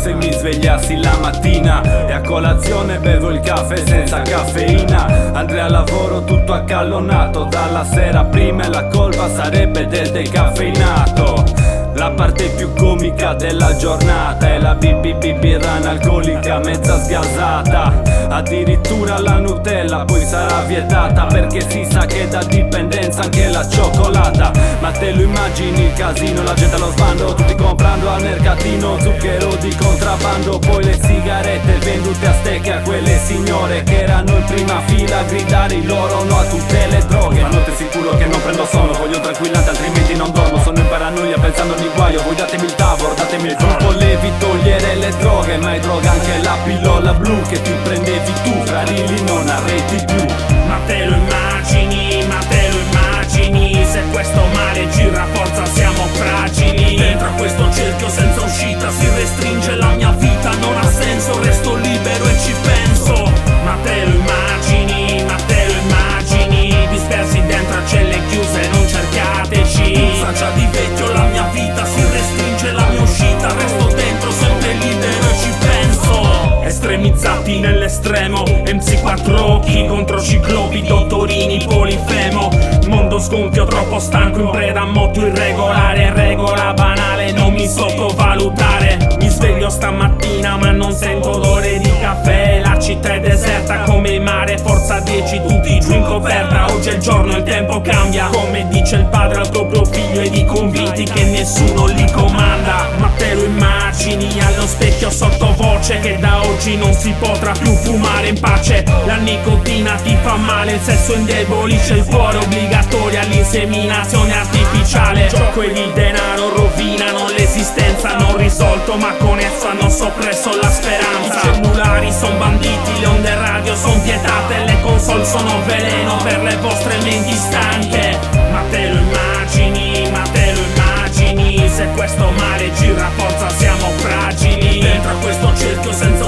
se mi svegliassi la mattina e a colazione bevo il caffè senza caffeina. Andrei al lavoro tutto accallonato, dalla sera prima e la colpa sarebbe del decaffeinato. La parte più comica della giornata è la birra analcolica mezza sgasata. Addirittura la Nutella poi sarà vietata, perché si sa che da dipendenza anche la cioccolata. Ma te lo immagini il casino, la gente allo sbando, tutti comprando al mercatino zucchero di contrabbando. Poi le sigarette vendute a stecche a quelle signore che erano in prima fila a gridare il loro no a tutte le droghe. Ma notte sicuro che non prendo sonno, voglio tranquillante altrimenti non dormo. Sono in paranoia pensando di guaio, voi datemi il tavolo, datemi il gruppo. Levi togliere le droghe, ma è droga anche la pillola blu che ti prendevi tu, fra rili non arreti più. Ma te lo immagini, ma te lo immagini, se questo mare gira forza siamo fragili. Dentro a questo cerchio senza uscita si restringe la mia vita, non ha senso, resto libero e ci penso. Ma te lo immagini, ma te lo immagini, dispersi dentro a celle chiuse, non cercateci. Sa già di vecchio la mia vita, si restringe la mia uscita, resto dentro sempre libero e ci penso. Estremizzati nell'estremo, MC quattro occhi contro ciclopi, dottorini, polifemo. Mondo sgonfio, troppo stanco, in preda a moto irregolare, regola banale, non mi sottovalutare. Mi sveglio stamattina ma non sento odore di caffè, la città è deserta come il mare, forza 10 tutti giù in coperta. Oggi è il giorno, il tempo cambia, come dice il padre al proprio figlio, ed i convinti che nessuno li comanda. Ma te lo immagini allo specchio sottovoce che da oggi non si potrà più fumare in pace. La nicotina ti fa male, il sesso indebolisce il cuore, obbligatoria l'inseminazione artificiale. Gioco ed il denaro rovinano l'esistenza, non risolto ma con esso hanno soppresso la speranza. I cellulari son banditi, le onde radio son vietate, le console sono veleno per le vostre menti stanche. Ma te lo immagini, ma te lo immagini, se questo mare gira forza siamo fragili. Dentro a questo cerchio senza